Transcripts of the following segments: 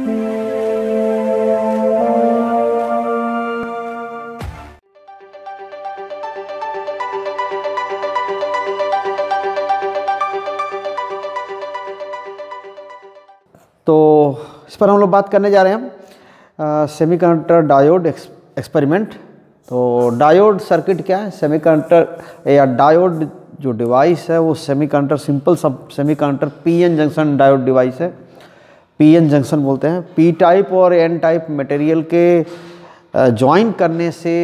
तो इस पर हम लोग बात करने जा रहे हैं सेमीकंडक्टर डायोड एक्सपेरिमेंट। तो डायोड सर्किट क्या है? सेमीकंडक्टर या डायोड जो डिवाइस है वो सेमीकंडक्टर सिंपल सब semiconductor PN junction diode device है। पीएन जंक्शन बोलते हैं। पी टाइप और एन टाइप मटेरियल के ज्वाइन करने से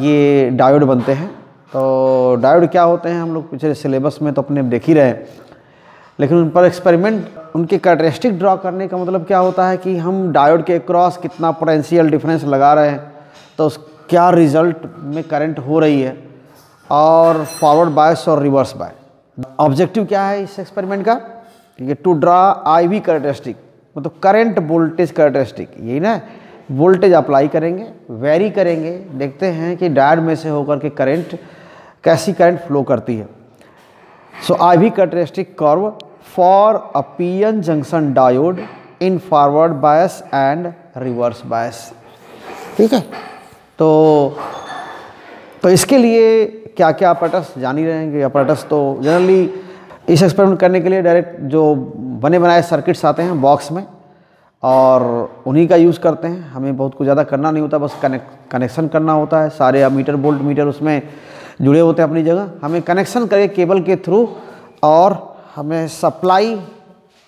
ये डायोड बनते हैं। तो डायोड क्या होते हैं हम लोग पिछले सिलेबस में तो अपने देख ही रहे हैं, लेकिन उन पर एक्सपेरिमेंट उनके कैरेक्टरिस्टिक ड्रॉ करने का मतलब क्या होता है कि हम डायोड के क्रॉस कितना पोटेंशियल डिफरेंस लगा रहे हैं, तो क्या रिजल्ट में करंट हो रही है, और फॉरवर्ड बायस और रिवर्स बायस। ऑब्जेक्टिव क्या है इस एक्सपेरिमेंट का? ठीक है, टू ड्रा IV कैरेक्टरिस्टिक, मतलब करंट वोल्टेज कैरेक्टरिस्टिक। यही ना, वोल्टेज अप्लाई करेंगे, वेरी करेंगे, देखते हैं कि डायोड में से होकर के करंट कैसी करंट फ्लो करती है। सो IV characteristic curve for a PN junction diode in forward bias and reverse bias. ठीक है, तो इसके लिए क्या क्या अपैरेटस जान ही रहे हैं कि अपैरेटस तो जनरली इस एक्सपेरिमेंट करने के लिए डायरेक्ट जो बने बनाए सर्किट्स आते हैं बॉक्स में, और उन्हीं का यूज़ करते हैं। हमें बहुत कुछ ज़्यादा करना नहीं होता, बस कनेक्शन करना होता है। सारे अमीटर वोल्ट मीटर उसमें जुड़े होते हैं अपनी जगह, हमें कनेक्शन करके केबल के थ्रू, और हमें सप्लाई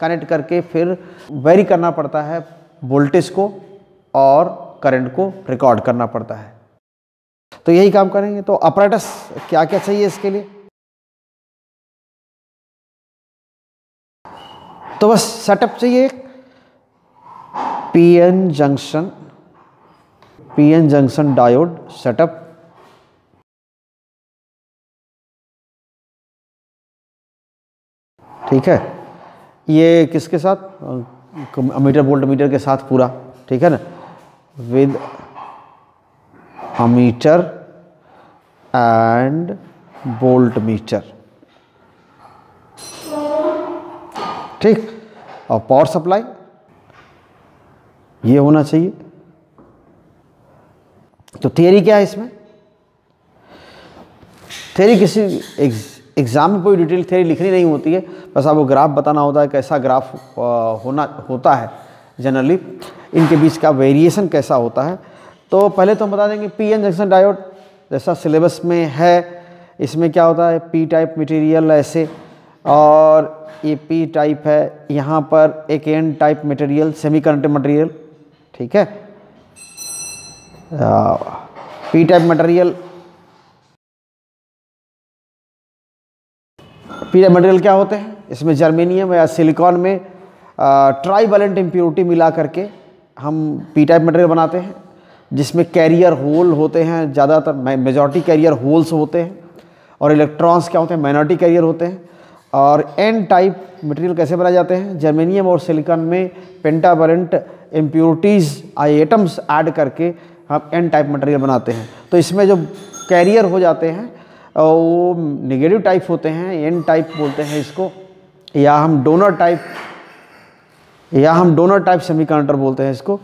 कनेक्ट करके फिर वेरी करना पड़ता है वोल्टेज को, और करंट को रिकॉर्ड करना पड़ता है। तो यही काम करेंगे। तो अपैरेटस क्या क्या चाहिए इसके लिए? तो बस सेटअप चाहिए, पीएन जंक्शन डायोड सेटअप। ठीक है, ये किसके साथ? अमीटर वोल्ट मीटर के साथ पूरा। ठीक है ना, with ammeter and volt meter. ठीक, और पावर सप्लाई ये होना चाहिए। तो थियरी क्या है इसमें? थियरी किसी एग्जाम में कोई डिटेल थियरी लिखनी नहीं होती है, बस आपको ग्राफ बताना होता है, कैसा ग्राफ होता है, जनरली इनके बीच का वेरिएशन कैसा होता है। तो पहले तो हम बता देंगे पीएन जंक्शन डायोड जैसा सिलेबस में है, इसमें क्या होता है, पी टाइप मटेरियल ऐसे, और ये पी टाइप है, यहाँ पर एक N type material semiconductor material. ठीक है, P type material, P type material क्या होते हैं? इसमें जर्मेनियम या सिलिकॉन में ट्राईवैलेंट इम्प्योरिटी मिला करके हम पी टाइप मटेरियल बनाते हैं, जिसमें कैरियर होल होते हैं, ज़्यादातर मेजॉरिटी कैरियर होल्स होते हैं, और इलेक्ट्रॉन्स क्या होते हैं, माइनॉरिटी कैरियर होते हैं। और एन टाइप मटेरियल कैसे बनाए जाते हैं? जर्मेनियम और सिलिकॉन में पेंटावैलेंट इम्प्योरिटीज़ एटम्स ऐड करके हम एन टाइप मटेरियल बनाते हैं। तो इसमें जो कैरियर हो जाते हैं वो नेगेटिव टाइप होते हैं, एन टाइप बोलते हैं इसको, या हम डोनर टाइप सेमीकंडक्टर बोलते हैं इसको।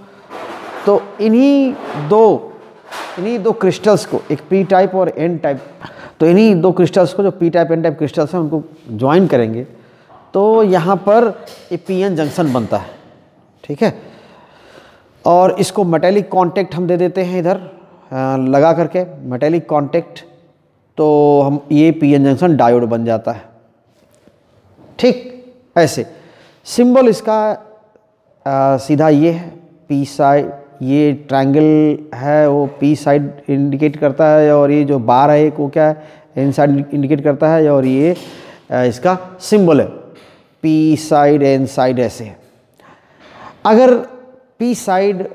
तो इन्हीं दो क्रिस्टल्स को, एक पी टाइप और एन टाइप, तो इन्हीं दो क्रिस्टल्स को जो P type N type crystals हैं उनको ज्वाइन करेंगे, तो यहाँ पर ये पीएन जंक्शन बनता है। ठीक है, और इसको मेटेलिक कांटेक्ट हम दे देते हैं इधर लगा करके, मेटेलिक कांटेक्ट, तो हम ये पीएन जंक्शन डायोड बन जाता है। ठीक, ऐसे सिंबल इसका सीधा ये है, पी साइड, ये ट्रायंगल है वो पी साइड इंडिकेट करता है, और ये जो बार है एक वो क्या है, एन साइड इंडिकेट करता है, और ये इसका सिंबल है पी साइड एन साइड ऐसे है। अगर पी साइड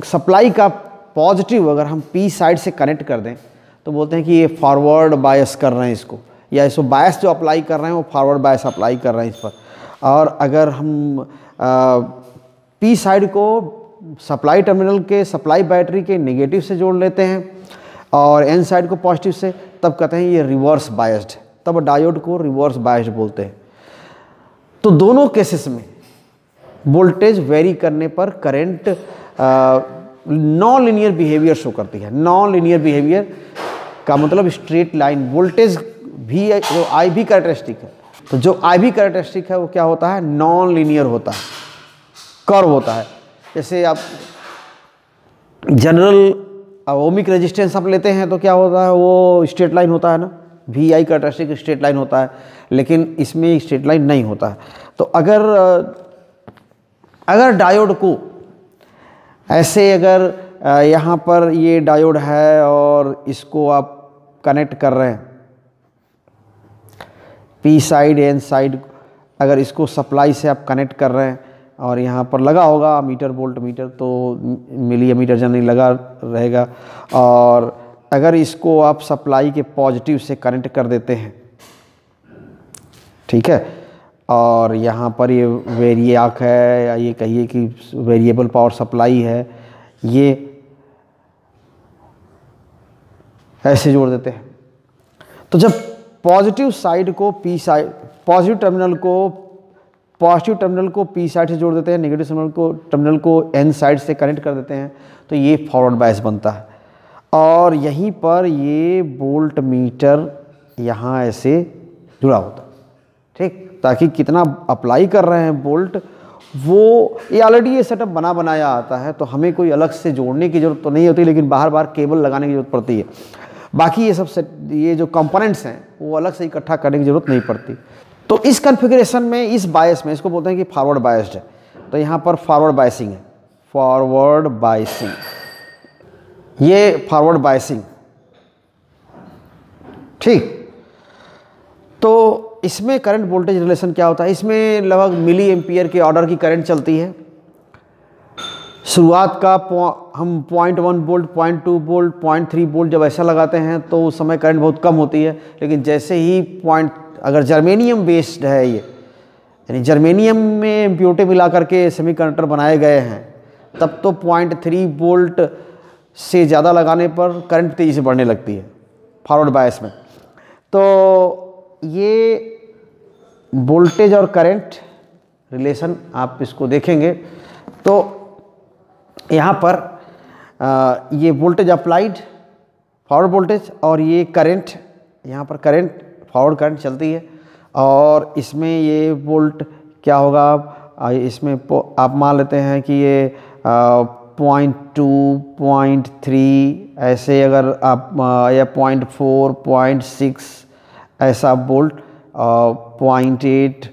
सप्लाई का पॉजिटिव अगर हम पी साइड से कनेक्ट कर दें तो बोलते हैं कि ये फॉरवर्ड बायस कर रहे हैं इसको, या इसको बायस जो अप्लाई कर रहे हैं वो फॉरवर्ड बायस अप्लाई कर रहे हैं इस पर। और अगर हम पी साइड को सप्लाई टर्मिनल के सप्लाई बैटरी के नेगेटिव से जोड़ लेते हैं और एन साइड को पॉजिटिव से, तब कहते हैं ये रिवर्स बायस्ड है, तब डायोड को रिवर्स बायस्ड बोलते हैं। तो दोनों केसेस में वोल्टेज वेरी करने पर current non linear behaviour show करती है। नॉन लीनियर बिहेवियर का मतलब स्ट्रेट लाइन। वोल्टेज भी जो आई भी कैरेक्टरिस्टिक है, तो जो आई भी कैरेक्टरिस्टिक है वो क्या होता है, नॉन लीनियर होता है, कर्व होता है। जैसे आप जनरल ओमिक रेजिस्टेंस आप लेते हैं तो क्या होता है, वो स्ट्रेट लाइन होता है ना, V I characteristic straight line होता है, लेकिन इसमें स्ट्रेट लाइन नहीं होता है। तो अगर डायोड को ऐसे, अगर यहाँ पर ये डायोड है और इसको आप कनेक्ट कर रहे हैं, पी साइड एन साइड, अगर इसको सप्लाई से आप कनेक्ट कर रहे हैं और यहाँ पर लगा होगा मीटर वोल्ट मीटर, तो मिली एमीटर जनरली लगा रहेगा, और अगर इसको आप सप्लाई के पॉजिटिव से कनेक्ट कर देते हैं, ठीक है, और यहाँ पर ये वेरियाक है, या ये कहिए कि वेरिएबल पावर सप्लाई है, ये ऐसे जोड़ देते हैं। तो जब पॉजिटिव साइड को पी साइड, पॉजिटिव टर्मिनल को पी साइड से जोड़ देते हैं, नेगेटिव टर्मिनल को एन साइड से कनेक्ट कर देते हैं, तो ये फॉरवर्ड बायस बनता है। और यहीं पर ये वोल्ट मीटर यहाँ ऐसे जुड़ा होता है, ठीक, ताकि कितना अप्लाई कर रहे हैं वोल्ट, वो ये ऑलरेडी ये सेटअप बना बनाया आता है, तो हमें कोई अलग से जोड़ने की ज़रूरत तो नहीं होती, लेकिन बाहर बाहर केबल लगाने की ज़रूरत पड़ती है। बाकी ये सब ये जो कंपोनेंट्स हैं वो अलग से इकट्ठा करने की ज़रूरत नहीं पड़ती। तो इस कॉन्फ़िगरेशन में, इस बायस में, इसको बोलते हैं कि फॉरवर्ड बायस्ड है, तो यहाँ पर फॉरवर्ड बायसिंग है, फॉरवर्ड बायसिंग, ये फॉरवर्ड बायसिंग, ठीक। तो इसमें करंट वोल्टेज रिलेशन क्या होता है, इसमें लगभग मिली एम्पियर के ऑर्डर की करंट चलती है। शुरुआत का हम 0.1 वोल्ट, 0.2 वोल्ट, 0.3 वोल्ट जब ऐसा लगाते हैं तो उस समय करंट बहुत कम होती है, लेकिन जैसे ही अगर जर्मेनियम बेस्ड है ये, यानी जर्मेनियम में इम्प्योरिटी मिला करके सेमीकंडक्टर बनाए गए हैं, तब तो 0.3 वोल्ट से ज़्यादा लगाने पर करंट तेज़ी से बढ़ने लगती है फॉरवर्ड बायस में। तो ये वोल्टेज और करंट रिलेशन आप इसको देखेंगे तो यहाँ पर ये वोल्टेज अप्लाइड, फॉरवर्ड वोल्टेज, और ये करंट, यहाँ पर करंट, फॉरवर्ड करंट चलती है, और इसमें ये वोल्ट क्या होगा, इसमें आप मान लेते हैं कि ये 0.2, 0.3 ऐसे, अगर आप या 0.4, 0.6 ऐसा वोल्ट, 0.8,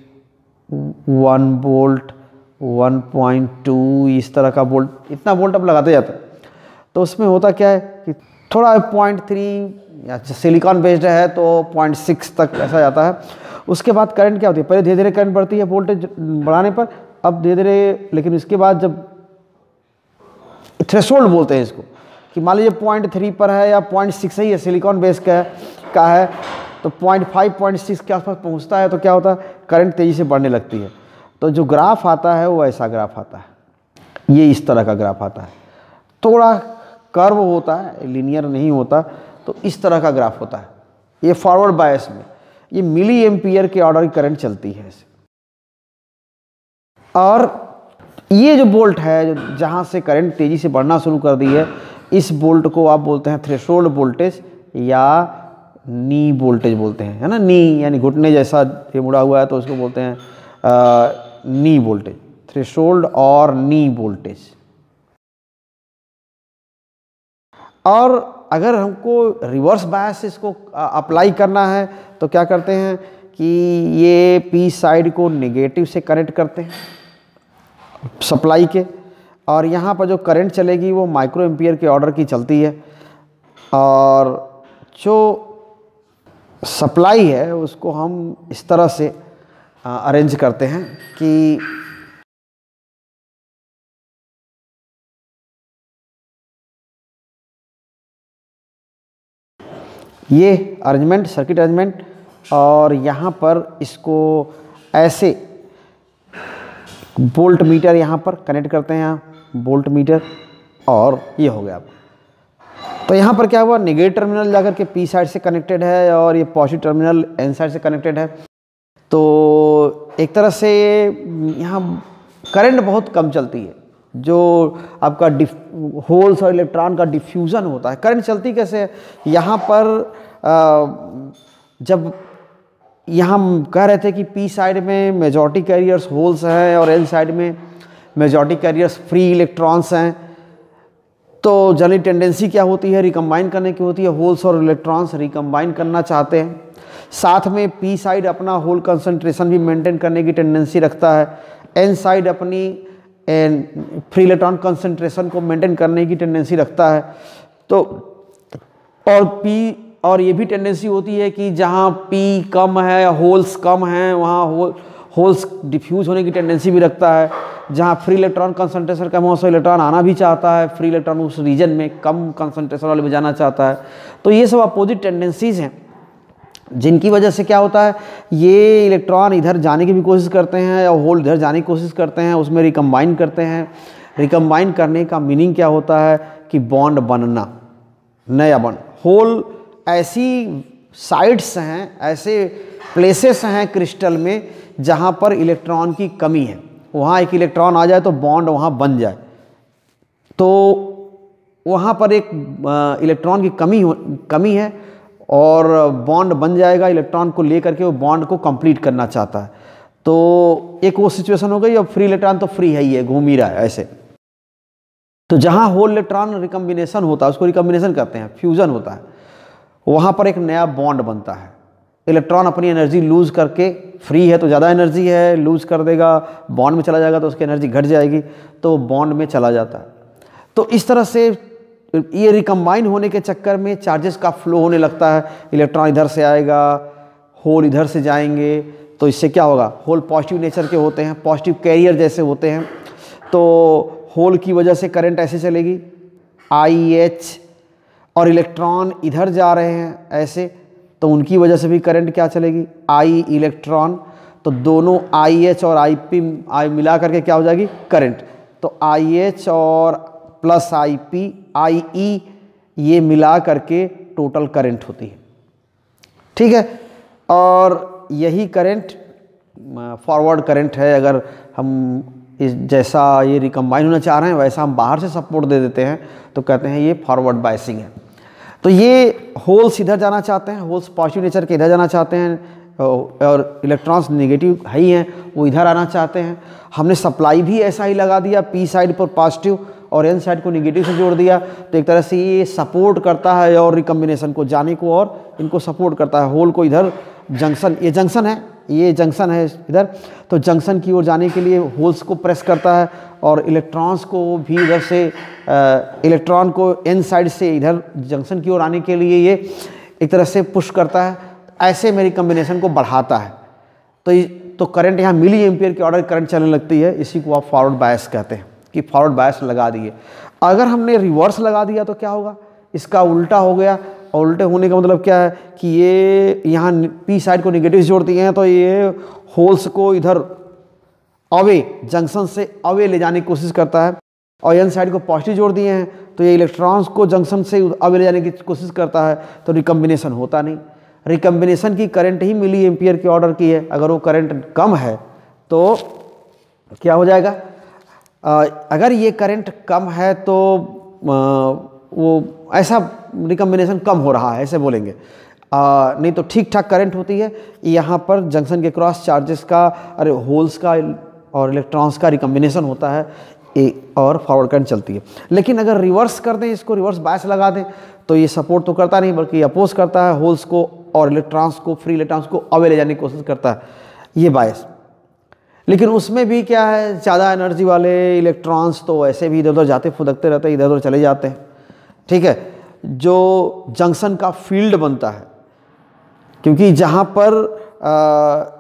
1 वोल्ट, 1.2 इस तरह का वोल्ट, इतना वोल्ट अब लगाते जाते हैं। तो उसमें होता क्या है कि थोड़ा 0.3 या सिलिकॉन बेस्ड है तो 0.6 तक ऐसा जाता है। उसके बाद करंट क्या होती है, पहले धीरे धीरे करंट बढ़ती है वोल्टेज बढ़ाने पर, अब धीरे धीरे, लेकिन उसके बाद जब थ्रेशोल्ड बोलते हैं इसको, कि मान लीजिए 0.3 पर है या 0.6 ही है, सिलिकॉन बेस का है, तो 0.5, 0.6 के आसपास पहुंचता है, तो क्या होता है, करंट तेज़ी से बढ़ने लगती है। तो जो ग्राफ आता है वो ऐसा ग्राफ आता है, ये इस तरह का ग्राफ आता है, थोड़ा कर्व होता है, लीनियर नहीं होता, तो इस तरह का ग्राफ होता है। ये फॉरवर्ड बायस में ये मिली एम्पियर के ऑर्डर की करंट चलती है ऐसे। और ये जो वोल्ट है जहाँ से करंट तेज़ी से बढ़ना शुरू कर दी है, इस वोल्ट को आप बोलते हैं थ्रेशोल्ड वोल्टेज या नी वोल्टेज बोलते हैं, है ना, नी यानी घुटने जैसा ये मुड़ा हुआ है, तो उसको बोलते हैं नी वोल्टेज, थ्रेशोल्ड और नी वोल्टेज। और अगर हमको रिवर्स बायस इसको अप्लाई करना है तो क्या करते हैं कि ये पी साइड को नेगेटिव से कनेक्ट करते हैं सप्लाई के, और यहाँ पर जो करंट चलेगी वो माइक्रो एम्पियर के ऑर्डर की चलती है, और जो सप्लाई है उसको हम इस तरह से अरेंज करते हैं कि ये अरेंजमेंट, सर्किट अरेंजमेंट, और यहाँ पर इसको ऐसे वोल्ट मीटर यहाँ पर कनेक्ट करते हैं, यहाँ वोल्ट मीटर, और ये हो गया। तो यहाँ पर क्या हुआ, नेगेटिव टर्मिनल जाकर के पी साइड से कनेक्टेड है और ये पॉजिटिव टर्मिनल एन साइड से कनेक्टेड है। तो एक तरह से यहाँ करंट बहुत कम चलती है। जो आपका होल्स और इलेक्ट्रॉन का डिफ्यूज़न होता है, करंट चलती कैसे है, यहाँ पर जब यहाँ हम कह रहे थे कि पी साइड में मेजॉरिटी कैरियर्स होल्स हैं और एन साइड में मेजॉरिटी कैरियर्स फ्री इलेक्ट्रॉन्स हैं, तो जनरली टेंडेंसी क्या होती है, रिकम्बाइन करने की होती है। होल्स और इलेक्ट्रॉन्स रिकम्बाइन करना चाहते हैं, साथ में पी साइड अपना होल कंसंट्रेशन भी मेंटेन करने की टेंडेंसी रखता है, एन साइड अपनी फ्री इलेक्ट्रॉन कंसंट्रेशन को मेंटेन करने की टेंडेंसी रखता है। तो और ये भी टेंडेंसी होती है कि जहाँ पी कम है, होल्स कम हैं, वहाँ होल्स डिफ्यूज होने की टेंडेंसी भी रखता है। जहाँ फ्री इलेक्ट्रॉन कंसंट्रेशन कम हो, उसमें इलेक्ट्रॉन आना भी चाहता है, फ्री इलेक्ट्रॉन उस रीजन में कम कंसंट्रेशन वाले में जाना चाहता है। तो ये सब अपोजिट टेंडेंसीज हैं, जिनकी वजह से क्या होता है, ये इलेक्ट्रॉन इधर जाने की भी कोशिश करते हैं और होल इधर जाने की कोशिश करते हैं, उसमें रिकम्बाइन करते हैं। रिकम्बाइन करने का मीनिंग क्या होता है कि बॉन्ड बनना, नया बॉन्ड। होल ऐसी साइड्स हैं, ऐसे प्लेसेस हैं क्रिस्टल में जहाँ पर इलेक्ट्रॉन की कमी है, वहाँ एक इलेक्ट्रॉन आ जाए तो बॉन्ड वहाँ बन जाए। तो वहाँ पर एक इलेक्ट्रॉन की कमी है और बॉन्ड बन जाएगा, इलेक्ट्रॉन को लेकर के वो बॉन्ड को कंप्लीट करना चाहता है। तो एक वो सिचुएशन हो गई। अब फ्री इलेक्ट्रॉन तो फ्री है ही है, घूम ही रहा है ऐसे। तो जहाँ होल इलेक्ट्रॉन रिकम्बिनेशन होता है, उसको रिकम्बिनेशन कहते हैं, फ्यूज़न होता है, वहाँ पर एक नया बॉन्ड बनता है। इलेक्ट्रॉन अपनी एनर्जी लूज़ करके, फ्री है तो ज़्यादा एनर्जी है, लूज़ कर देगा, बॉन्ड में चला जाएगा तो उसकी एनर्जी घट जाएगी, तो बॉन्ड में चला जाता है। तो इस तरह से ये रिकम्बाइन होने के चक्कर में चार्जेस का फ्लो होने लगता है। इलेक्ट्रॉन इधर से आएगा, होल इधर से जाएंगे, तो इससे क्या होगा, होल पॉजिटिव नेचर के होते हैं, पॉजिटिव कैरियर जैसे होते हैं। तो होल की वजह से करंट ऐसे चलेगी IH, और इलेक्ट्रॉन इधर जा रहे हैं ऐसे, तो उनकी वजह से भी करंट क्या चलेगी, I इलेक्ट्रॉन। तो दोनों IH और IP मिला करके क्या हो जाएगी, करंट। तो IH और प्लस IP IE ये मिला करके टोटल करंट होती है, ठीक है। और यही करंट फॉरवर्ड करंट है। अगर हम जैसा ये रिकम्बाइन होना चाह रहे हैं वैसा हम बाहर से सपोर्ट दे देते हैं तो कहते हैं ये फॉरवर्ड बायसिंग है। तो ये होल्स इधर जाना चाहते हैं, होल्स पॉजिटिव नेचर के इधर जाना चाहते हैं, और इलेक्ट्रॉन्स नेगेटिव है ही हैं, वो इधर आना चाहते हैं। हमने सप्लाई भी ऐसा ही लगा दिया, पी साइड पर पॉजिटिव और एन साइड को नेगेटिव से जोड़ दिया, तो एक तरह से ये सपोर्ट करता है और रिकम्बिनेशन को जाने को, और इनको सपोर्ट करता है। होल को इधर जंक्शन, ये जंक्शन है, ये जंक्शन है इधर, तो जंक्शन की ओर जाने के लिए होल्स को प्रेस करता है, और इलेक्ट्रॉन्स को भी इधर से इलेक्ट्रॉन को एन साइड से इधर जंक्शन की ओर आने के लिए ये एक तरह से पुश करता है। ऐसे मेरी कम्बिनेशन को बढ़ाता है। तो करंट यहाँ मिली एम्पियर के ऑर्डर करंट चलने लगती है। इसी को आप फॉरवर्ड बायस कहते हैं कि फॉरवर्ड बायस लगा दिए। अगर हमने रिवर्स लगा दिया तो क्या होगा, इसका उल्टा हो गया। और उल्टे होने का मतलब क्या है कि ये यहाँ पी साइड को निगेटिव जोड़ दिए हैं, तो ये होल्स को इधर अवे, जंक्शन से अवे ले जाने की कोशिश करता है, और एन साइड को पॉजिटिव जोड़ दिए हैं तो ये इलेक्ट्रॉन्स को जंक्शन से अवे ले जाने की कोशिश करता है। तो रिकम्बिनेशन होता नहीं। रिकम्बिनेशन की करंट ही मिली एम्पियर के ऑर्डर की है। अगर वो करंट कम है तो क्या हो जाएगा, अगर ये करंट कम है तो वो ऐसा रिकम्बिनेशन कम हो रहा है ऐसे बोलेंगे, नहीं तो ठीक ठाक करंट होती है। यहाँ पर जंक्शन के क्रॉस चार्जेस का, होल्स का और इलेक्ट्रॉन्स का रिकम्बिनेशन होता है और फॉरवर्ड करंट चलती है। लेकिन अगर रिवर्स कर दें, इसको रिवर्स बायस लगा दें, तो ये सपोर्ट तो करता नहीं बल्कि अपोज करता है, होल्स को और इलेक्ट्रॉन्स को, फ्री इलेक्ट्रॉन्स को अवे ले जाने की कोशिश करता है, ये बायस। लेकिन उसमें भी क्या है, ज़्यादा एनर्जी वाले इलेक्ट्रॉन्स तो ऐसे भी इधर उधर जाते फुदकते रहते हैं, इधर उधर चले जाते हैं, ठीक है। जो जंक्शन का फील्ड बनता है, क्योंकि जहाँ पर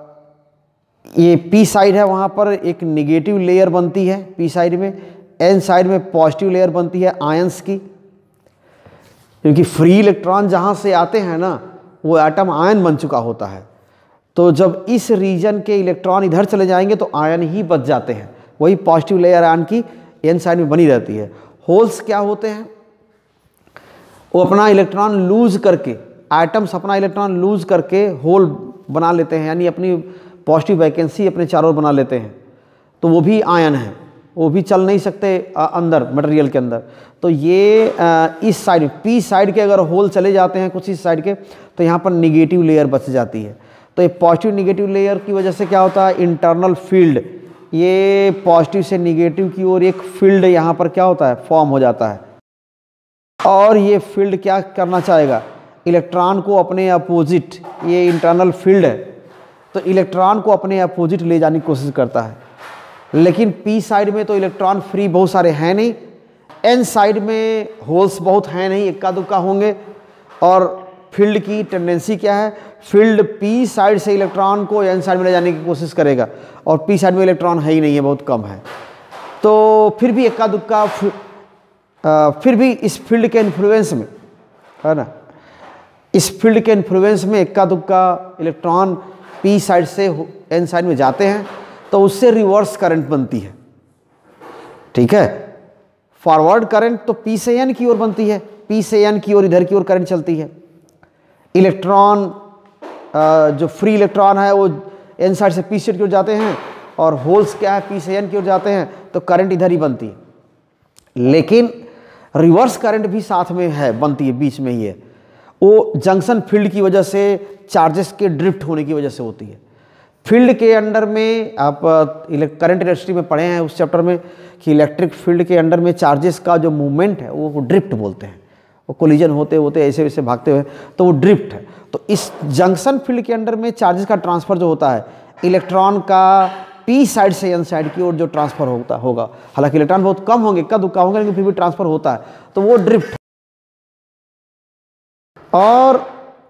ये पी साइड है वहाँ पर एक नेगेटिव लेयर बनती है पी साइड में, एन साइड में पॉजिटिव लेयर बनती है आयंस की, क्योंकि फ्री इलेक्ट्रॉन जहाँ से आते हैं ना वो एटम आयन बन चुका होता है। तो जब इस रीजन के इलेक्ट्रॉन इधर चले जाएंगे तो आयन ही बच जाते हैं, वही पॉजिटिव लेयर आयन की एन साइड में बनी रहती है। होल्स क्या होते हैं, वो अपना इलेक्ट्रॉन लूज करके, एटम्स अपना इलेक्ट्रॉन लूज करके होल बना लेते हैं, यानी अपनी पॉजिटिव वैकेंसी अपने चारों ओर बना लेते हैं। तो वो भी आयन है, वो भी चल नहीं सकते अंदर मटेरियल के अंदर। तो ये इस साइड पी साइड के अगर होल चले जाते हैं कुछ इस साइड के, तो यहाँ पर निगेटिव लेयर बच जाती है। तो ये पॉजिटिव निगेटिव लेयर की वजह से क्या होता है, इंटरनल फील्ड, ये पॉजिटिव से निगेटिव की ओर एक फील्ड यहाँ पर क्या होता है, फॉर्म हो जाता है। और ये फील्ड क्या करना चाहेगा, इलेक्ट्रॉन को अपने अपोजिट, ये इंटरनल फील्ड है, तो इलेक्ट्रॉन को अपने अपोजिट ले जाने की कोशिश करता है। लेकिन पी साइड में तो इलेक्ट्रॉन फ्री बहुत सारे हैं नहीं, एन साइड में होल्स बहुत हैं नहीं, इक्का दुक्का होंगे। और फील्ड की टेंडेंसी क्या है, फील्ड पी साइड से इलेक्ट्रॉन को एन साइड में ले जाने की कोशिश करेगा, और पी साइड में इलेक्ट्रॉन है ही नहीं है, बहुत कम है। तो फिर भी इक्का दुक्का, फिर भी इस फील्ड के इन्फ्लुएंस में, है ना, इस फील्ड के इन्फ्लुएंस में इक्का दुक्का इलेक्ट्रॉन पी साइड से एन साइड में जाते हैं, तो उससे रिवर्स करंट बनती है। ठीक है, फॉरवर्ड करंट तो पी से एन की ओर बनती है, पी से एन की ओर इधर की ओर करंट चलती है। इलेक्ट्रॉन जो फ्री इलेक्ट्रॉन है वो एन साइड से पी साइड की ओर जाते हैं, और होल्स क्या है, पी से एन की ओर जाते हैं, तो करंट इधर ही बनती है। लेकिन रिवर्स करंट भी साथ में है, बनती है, बीच में ही है। वो जंक्शन फील्ड की वजह से, चार्जेस के ड्रिफ्ट होने की वजह से होती है। फील्ड के अंडर में आप करंट इलेक्ट्रिसिटी में पढ़े हैं उस चैप्टर में कि इलेक्ट्रिक फील्ड के अंडर में चार्जेस का जो मूवमेंट है वो ड्रिफ्ट बोलते हैं। वो कोलिजन होते होते ऐसे वैसे भागते हुए, तो वो ड्रिफ्ट है। तो इस जंक्शन फील्ड के अंडर में चार्जेस का ट्रांसफर जो होता है, इलेक्ट्रॉन का पी साइड से एन साइड की ओर जो ट्रांसफर होगा, हालांकि इलेक्ट्रॉन बहुत कम होंगे, इक्का दुक्का होंगे, लेकिन फिर भी ट्रांसफर होता है, तो वो ड्रिफ्ट। और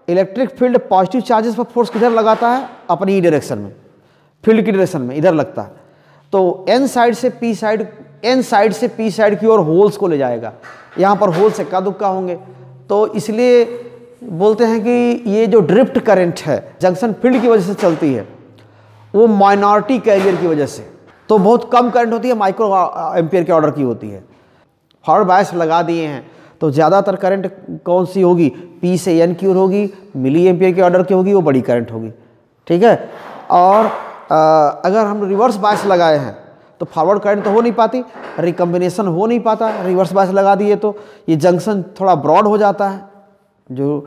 इलेक्ट्रिक फील्ड पॉजिटिव चार्जेस पर फोर्स किधर लगाता है, अपनी ही डायरेक्शन में, फील्ड की डायरेक्शन में इधर लगता है। तो एन साइड से पी साइड, एन साइड से पी साइड की ओर होल्स को ले जाएगा। यहाँ पर होल्स इक्का दुक्का होंगे, तो इसलिए बोलते हैं कि ये जो ड्रिफ्ट करंट है जंक्शन फील्ड की वजह से चलती है, वो माइनॉरिटी कैरियर की वजह से, तो बहुत कम करंट होती है, माइक्रो एम्पियर के ऑर्डर की होती है। फॉरवर्ड बायस लगा दिए हैं तो ज़्यादातर करंट कौन सी होगी, पी से एन की ओर होगी, मिली एम्पियर के ऑर्डर की होगी, वो बड़ी करंट होगी। ठीक है, और अगर हम रिवर्स बायस लगाए हैं तो फॉरवर्ड करंट तो हो नहीं पाती, रिकम्बिनेशन हो नहीं पाता। रिवर्स बायस लगा दिए तो ये जंक्शन थोड़ा ब्रॉड हो जाता है, जो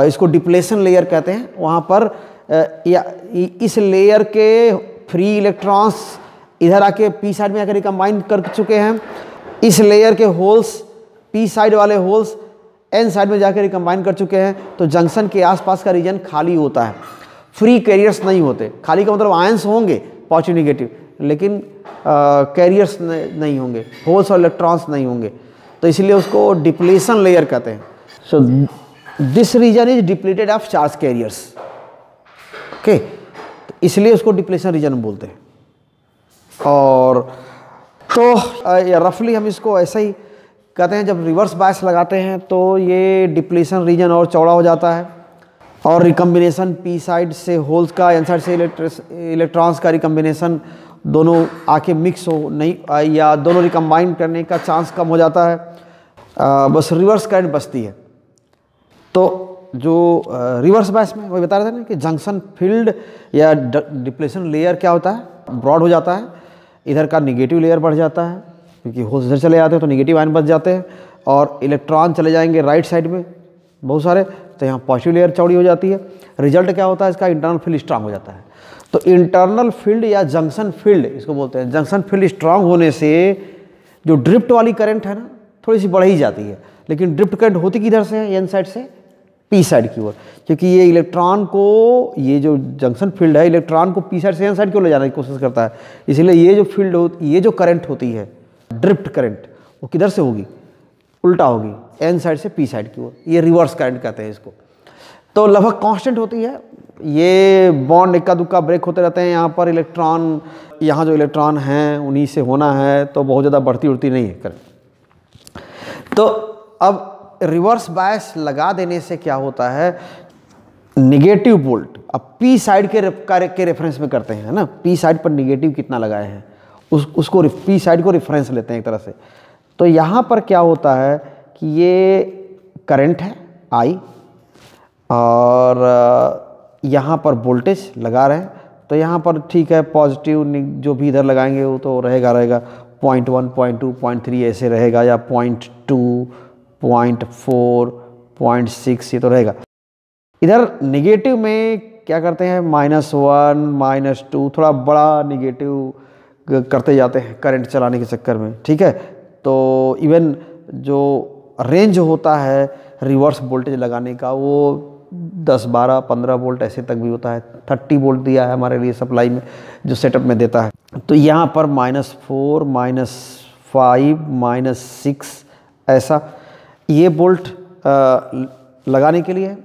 इसको डिप्लेशन लेयर कहते हैं। वहाँ पर इस लेयर के फ्री इलेक्ट्रॉन्स इधर आके पी साइड में आकर रिकम्बाइन कर चुके हैं, इस लेयर के होल्स, पी साइड वाले होल्स एन साइड में जाकर रिकम्बाइन कर चुके हैं। तो जंक्शन के आसपास का रीजन खाली होता है, फ्री कैरियर्स नहीं होते। खाली का मतलब आयंस होंगे पॉजिटिव निगेटिव, लेकिन कैरियर्स नहीं होंगे, होल्स और इलेक्ट्रॉन्स नहीं होंगे, तो इसलिए उसको डिप्लेशन लेयर कहते हैं। So this region is depleted of charge carriers. Okay, तो इसलिए उसको डिप्लेशन रीजन बोलते हैं। और तो रफली हम इसको ऐसा ही कहते हैं। जब रिवर्स बायस लगाते हैं तो ये डिप्लेशन रीजन और चौड़ा हो जाता है, और रिकम्बिनेशन पी साइड से होल्स का, एन साइड से इलेक्ट्रॉन्स का रिकम्बिनेशन दोनों आके मिक्स हो नहीं, या दोनों रिकम्बाइन करने का चांस कम हो जाता है, बस रिवर्स करंट बचती है। तो जो रिवर्स बायस में वही बता रहे थे ना कि जंक्शन फील्ड या डिप्लेशन लेयर क्या होता है, ब्रॉड हो जाता है, इधर का निगेटिव लेयर बढ़ जाता है, क्योंकि होल्स इधर चले जाते हैं तो निगेटिव आयन बच जाते हैं, और इलेक्ट्रॉन चले जाएंगे राइट साइड में बहुत सारे, तो यहाँ पॉजिटिव लेयर चौड़ी हो जाती है। रिजल्ट क्या होता है, इसका इंटरनल फील्ड स्ट्रांग हो जाता है। तो इंटरनल फील्ड या जंक्शन फील्ड इसको बोलते हैं। जंक्शन फील्ड स्ट्रांग होने से जो ड्रिफ्ट वाली करंट है ना, थोड़ी सी बढ़ ही जाती है, लेकिन ड्रिफ्ट करंट होती किधर से है, एन साइड से पी साइड की ओर, क्योंकि ये इलेक्ट्रॉन को, ये जो जंक्शन फील्ड है इलेक्ट्रॉन को पी साइड से एन साइड की ओर ले जाने की कोशिश करता है। इसलिए ये जो फील्ड ये जो करंट होती है ड्रिफ्ट करंट, वो किधर से होगी, उल्टा होगी, एन साइड से पी साइड की ओर। ये रिवर्स करंट कहते हैं इसको। तो लगभग कांस्टेंट होती है, ये बॉन्ड इक्का दुक्का ब्रेक होते रहते हैं। यहाँ पर इलेक्ट्रॉन, यहाँ जो इलेक्ट्रॉन हैं उन्हीं से होना है, तो बहुत ज़्यादा बढ़ती उड़ती नहीं है करंट। तो अब रिवर्स बायस लगा देने से क्या होता है, निगेटिव वोल्ट अब पी साइड के रेफरेंस में करते हैं ना, पी साइड पर निगेटिव कितना लगाए हैं उसको पी साइड को रेफरेंस लेते हैं एक तरह से। तो यहाँ पर क्या होता है कि ये करंट है आई, और यहाँ पर वोल्टेज लगा रहे हैं, तो यहाँ पर ठीक है, पॉजिटिव जो भी इधर लगाएंगे वो तो रहेगा 0.1, 0.2, 0.3 ऐसे रहेगा, या 0.2, 0.4, 0.6 ये तो रहेगा। इधर निगेटिव में क्या करते हैं, -1, -2 थोड़ा बड़ा निगेटिव करते जाते हैं करंट चलाने के चक्कर में, ठीक है। तो इवन जो रेंज होता है रिवर्स वोल्टेज लगाने का वो 10, 12, 15 वोल्ट ऐसे तक भी होता है। 30 वोल्ट दिया है हमारे लिए सप्लाई में जो सेटअप में देता है। तो यहाँ पर -4, -5, -6 ऐसा ये वोल्ट लगाने के लिए है।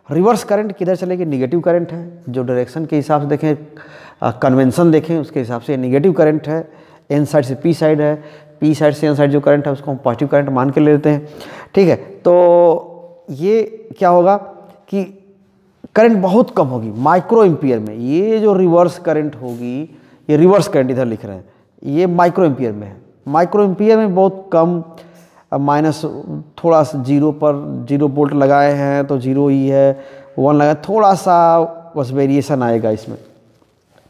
रिवर्स करंट किधर चलेगी, निगेटिव करंट है। जो डायरेक्शन के हिसाब से देखें, कन्वेंशन देखें उसके हिसाब से निगेटिव करंट है। एन साइड से पी साइड है, पी साइड से एन साइड जो करंट है उसको हम पॉजिटिव करंट मान के लेते हैं, ठीक है। तो ये क्या होगा कि करंट बहुत कम होगी माइक्रो एम्पियर में। ये जो रिवर्स करंट होगी, ये रिवर्स करंट इधर लिख रहे हैं, ये माइक्रो एम्पियर में है। माइक्रो एम्पियर में बहुत कम, माइनस थोड़ा सा 0 पर 0 वोल्ट लगाए हैं तो 0 ही है, 1 लगाए थोड़ा सा बस वेरिएशन आएगा इसमें,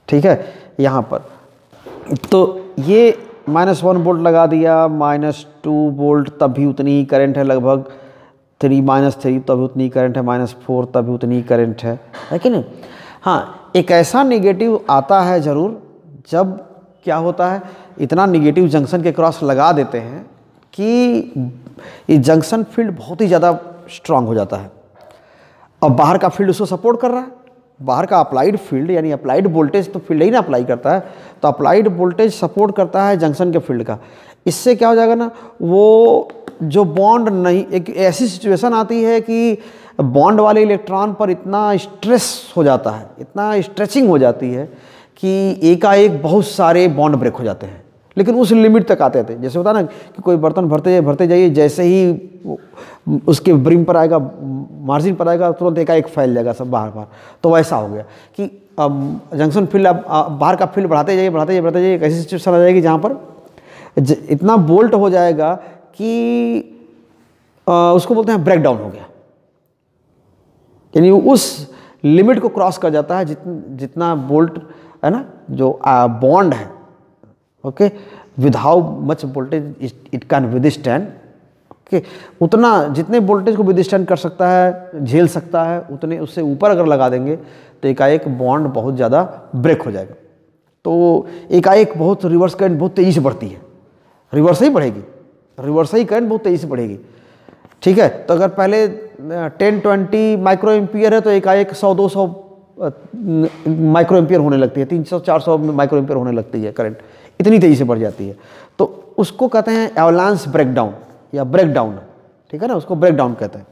ठीक है। यहाँ पर तो ये -1 वोल्ट लगा दिया, -2 वोल्ट तब भी उतनी ही करंट है लगभग, 3 तब भी उतनी करंट है, -4 तब भी उतनी ही करंट है कि नहीं। हाँ, एक ऐसा निगेटिव आता है ज़रूर जब क्या होता है, इतना निगेटिव जंक्शन के क्रॉस लगा देते हैं कि ये जंक्शन फील्ड बहुत ही ज़्यादा स्ट्रांग हो जाता है। अब बाहर का फील्ड उसको सपोर्ट कर रहा है, बाहर का अप्लाइड फील्ड यानी अप्लाइड वोल्टेज तो फील्ड ही ना अप्लाई करता है, तो अप्लाइड वोल्टेज सपोर्ट करता है जंक्शन के फील्ड का। इससे क्या हो जाएगा ना, वो जो बॉन्ड नहीं, एक ऐसी सिचुएशन आती है कि बॉन्ड वाले इलेक्ट्रॉन पर इतना स्ट्रेस हो जाता है, इतना स्ट्रेचिंग हो जाती है कि एकाएक बहुत सारे बॉन्ड ब्रेक हो जाते हैं। लेकिन उस लिमिट तक आते थे, जैसे होता है ना कि कोई बर्तन भरते जाइए, जैसे ही उसके ब्रिम पर आएगा, मार्जिन पर आएगा, तुरंत एकाएक फैल जाएगा सब बाहर। तो वैसा हो गया कि जंक्शन फील्ड आप बाहर का फील्ड बढ़ाते जाइए, एक ऐसी सिचुएशन आ जाएगी जहाँ पर इतना बोल्ट हो जाएगा कि उसको बोलते हैं ब्रेकडाउन हो गया, यानी उस लिमिट को क्रॉस कर जाता है जितना बोल्ट है ना, जो बॉन्ड है, okay, without much voltage it can withstand, okay, उतना जितने वोल्टेज को विदस्टैंड कर सकता है, झेल सकता है, उतने उससे ऊपर अगर लगा देंगे तो एकाएक बॉन्ड बहुत ज़्यादा ब्रेक हो जाएगा। तो एकाएक बहुत रिवर्स करंट बहुत तेज़ी से बढ़ती है, रिवर्स ही बढ़ेगी, रिवर्स ही करंट बहुत तेज़ी से बढ़ेगी, ठीक है। तो अगर पहले 10-20 माइक्रो एम्पियर है तो एकाएक 100-200 माइक्रो एम्पियर होने लगती है, 300-400 माइक्रो एम्पियर होने लगती है करंट, इतनी तेज़ी से बढ़ जाती है। तो उसको कहते हैं एवलांस ब्रेकडाउन या ब्रेकडाउन, ठीक है ना, उसको ब्रेकडाउन कहते हैं।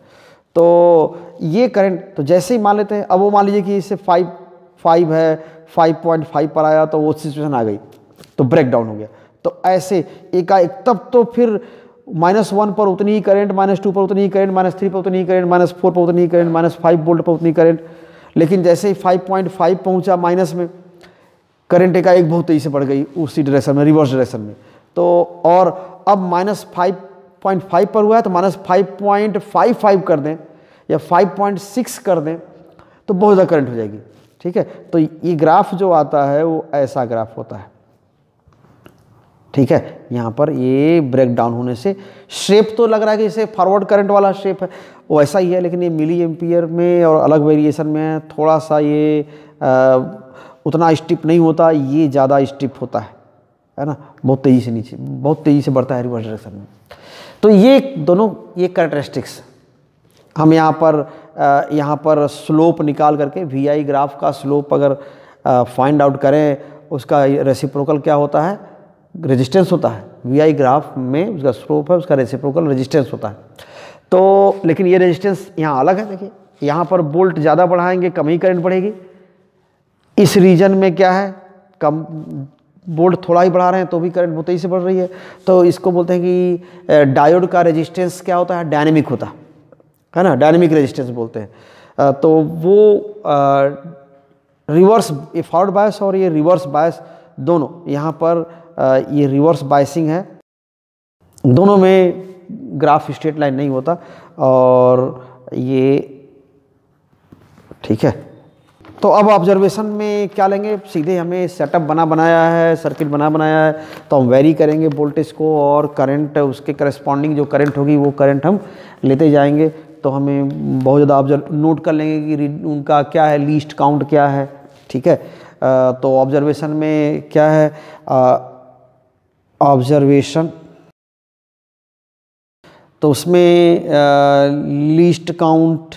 तो ये करंट तो जैसे ही मान लेते हैं, अब वो मान लीजिए कि इससे 5 है, 5.5 पर आया तो वो सिचुएशन आ गई तो ब्रेकडाउन हो गया। तो ऐसे एकाएक तब तो फिर -1 पर उतनी ही करंट, -2 पर उतनी ही करंट, -3 पर उतनी ही करंट, -4 पर उतनी ही करंट, -5 वोल्ट पर उतनी करंट। लेकिन जैसे ही 5.5 पहुंचा माइनस में, करंट एकाएक बहुत तेज़ी से बढ़ गई उसी डायरेक्शन में, रिवर्स डायरेक्शन में। तो और अब -5.5 पर हुआ है तो -5.55 कर दें या 5.6 कर दें तो बहुत ज़्यादा करंट हो जाएगी, ठीक है। तो ये ग्राफ जो आता है वो ऐसा ग्राफ होता है, ठीक है। यहाँ पर ये ब्रेक डाउन होने से शेप तो लग रहा है कि जैसे फॉरवर्ड करंट वाला शेप है, वो ऐसा ही है, लेकिन ये मिली एम्पियर में और अलग वेरिएशन में है, थोड़ा सा ये उतना स्टिप नहीं होता, ये ज़्यादा स्टिप होता है ना, बहुत तेज़ी से नीचे, बहुत तेज़ी से बढ़ता है रिवर्स डायरेक्शन में। तो ये दोनों ये कैरेक्टरिस्टिक्स हम यहाँ पर स्लोप निकाल करके VI ग्राफ का स्लोप अगर फाइंड आउट करें, उसका रेसिप्रोकल क्या होता है, रेजिस्टेंस होता है। VI ग्राफ में उसका स्लोप है, उसका रेसिप्रोकल रेजिस्टेंस होता है। तो लेकिन ये रेजिस्टेंस यहाँ अलग है, देखिए यहाँ पर वोल्ट ज़्यादा बढ़ाएंगे कम ही करंट बढ़ेगी। इस रीजन में क्या है, कम वोल्ट थोड़ा ही बढ़ा रहे हैं तो भी करंट बहुत तेज़ी से बढ़ रही है। तो इसको बोलते हैं कि डायोड का रेजिस्टेंस क्या होता है, डायनेमिक होता है ना, डायनेमिक रेजिस्टेंस बोलते हैं। तो वो रिवर्स, ये फॉरवर्ड बायस और ये रिवर्स बायस दोनों, यहाँ पर ये रिवर्स बायसिंग है, दोनों में ग्राफ स्ट्रेट लाइन नहीं होता और ये ठीक है। तो अब ऑब्जर्वेशन में क्या लेंगे, सीधे हमें सेटअप बनाया है, सर्किट बनाया है, तो हम वेरी करेंगे वोल्टेज को और करंट उसके करस्पॉन्डिंग जो करंट होगी वो करंट हम लेते जाएंगे। तो हमें बहुत ज़्यादा नोट कर लेंगे कि उनका क्या है, लीस्ट काउंट क्या है। ठीक है, तो ऑब्जर्वेशन में क्या है, ऑब्जर्वेशन तो उसमें least count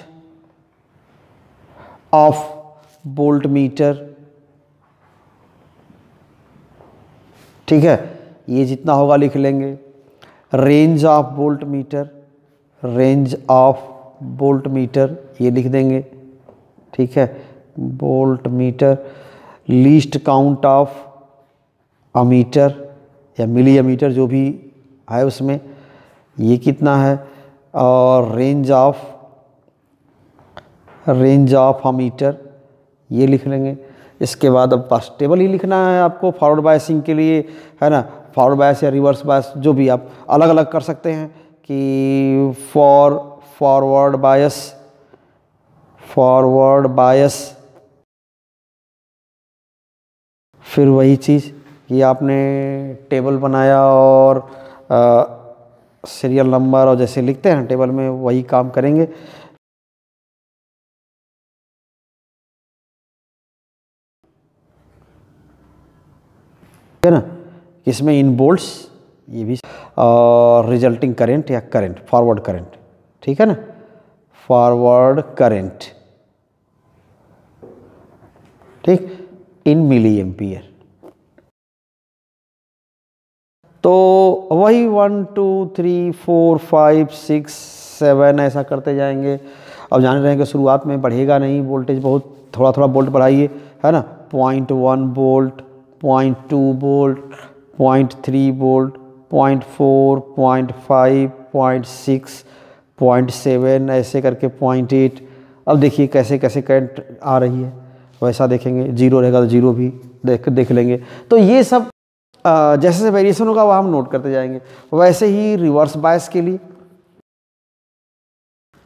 of volt meter, ठीक है, ये जितना होगा लिख लेंगे। Range of volt meter, range of volt meter ये लिख देंगे। ठीक है, volt meter, least count of ammeter या मिली अमीटर जो भी है उसमें ये कितना है, और रेंज ऑफ अमीटर ये लिख लेंगे। इसके बाद अब बस टेबल ही लिखना है आपको फॉरवर्ड बायसिंग के लिए, है ना। फॉरवर्ड बायस या रिवर्स बायस जो भी आप अलग अलग कर सकते हैं कि फॉरवर्ड बायस, फिर वही चीज़ कि आपने टेबल बनाया और सीरियल नंबर और जैसे लिखते हैं टेबल में वही काम करेंगे। है ना, इसमें इन बोल्ट्स ये भी, और रिजल्टिंग करंट या करंट फॉरवर्ड करंट, ठीक है ना, फॉरवर्ड करंट, ठीक, इन मिली एम्पियर। तो वही 1 2 3 4 5 6 7 ऐसा करते जाएंगे। अब जान रहे हैं कि शुरुआत में बढ़ेगा नहीं वोल्टेज, बहुत थोड़ा थोड़ा वोल्ट बढ़ाइए, है ना। 0.1 वोल्ट, 0.2 वोल्ट, 0.3 वोल्ट, 0.4, 0.5, 0.6, 0.7 ऐसे करके 0.8। अब देखिए कैसे कैसे करंट आ रही है, वैसा देखेंगे। जीरो रहेगा तो जीरो भी देख लेंगे। तो ये सब जैसे जैसे वेरिएशन होगा वह हम नोट करते जाएंगे। वैसे ही रिवर्स बायस के लिए,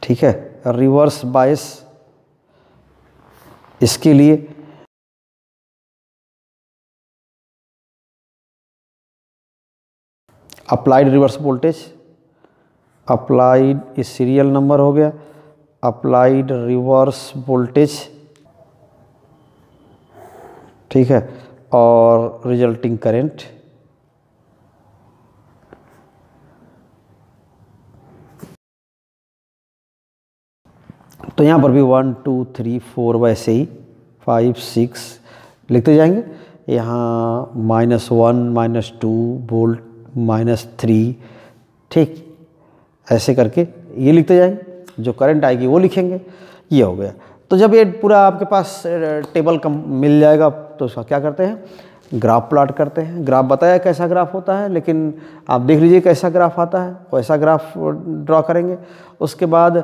ठीक है, रिवर्स बायस इसके लिए अप्लाइड रिवर्स वोल्टेज, अप्लाइड इस सीरियल नंबर हो गया, अप्लाइड रिवर्स वोल्टेज, ठीक है, और रिजल्टिंग करंट। तो यहाँ पर भी 1 2 3 4 वैसे ही 5 6 लिखते जाएंगे। यहाँ -1 -2 वोल्ट, -3, ठीक, ऐसे करके ये लिखते जाएंगे। जो करंट आएगी वो लिखेंगे। ये हो गया। तो जब ये पूरा आपके पास टेबल मिल जाएगा तो उसका क्या करते हैं, ग्राफ प्लॉट करते हैं। ग्राफ बताया कैसा ग्राफ होता है, लेकिन आप देख लीजिए कैसा ग्राफ आता है, वैसा ग्राफ ड्रॉ करेंगे। उसके बाद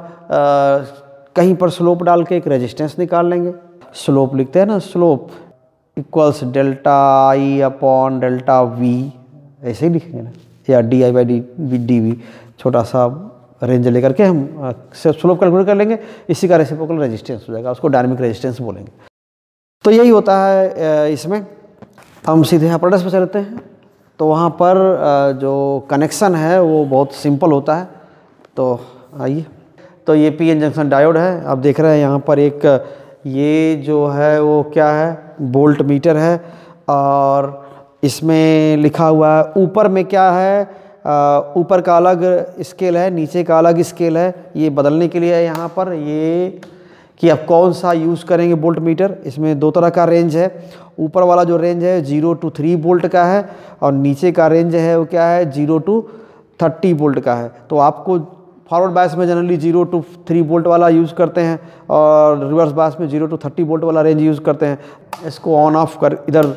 कहीं पर स्लोप डाल के एक रेजिस्टेंस निकाल लेंगे। स्लोप लिखते हैं ना, slope equals delta I upon delta we, ऐसे ही लिखेंगे ना, या di/dt छोटा सा रेंज लेकर के हम स्लोप कैलकुलेट कर लेंगे। इसी का रेसिप्रोकल रेजिस्टेंस हो जाएगा, उसको डायनेमिक रेजिस्टेंस बोलेंगे। तो यही होता है इसमें। हम सीधे अप्रेंटिस पे चलते हैं। तो वहाँ पर जो कनेक्शन है वो बहुत सिंपल होता है। तो आइए, तो ये पीएन जंक्शन डायोड है। आप देख रहे हैं यहाँ पर एक ये जो है वो क्या है, वोल्ट मीटर है, और इसमें लिखा हुआ है ऊपर में क्या है, ऊपर का अलग स्केल है, नीचे का अलग स्केल है। ये बदलने के लिए है यहाँ पर ये कि आप कौन सा यूज़ करेंगे वोल्ट मीटर। इसमें दो तरह का रेंज है। ऊपर वाला जो रेंज है 0 to 3 वोल्ट का है, और नीचे का रेंज है वो क्या है, 0 to 30 वोल्ट का है। तो आपको फॉरवर्ड बायस में जनरली 0 to 3 वोल्ट वाला यूज़ करते हैं, और रिवर्स बायस में 0 to 30 वोल्ट वाला रेंज यूज़ करते हैं। इसको ऑन ऑफ कर इधर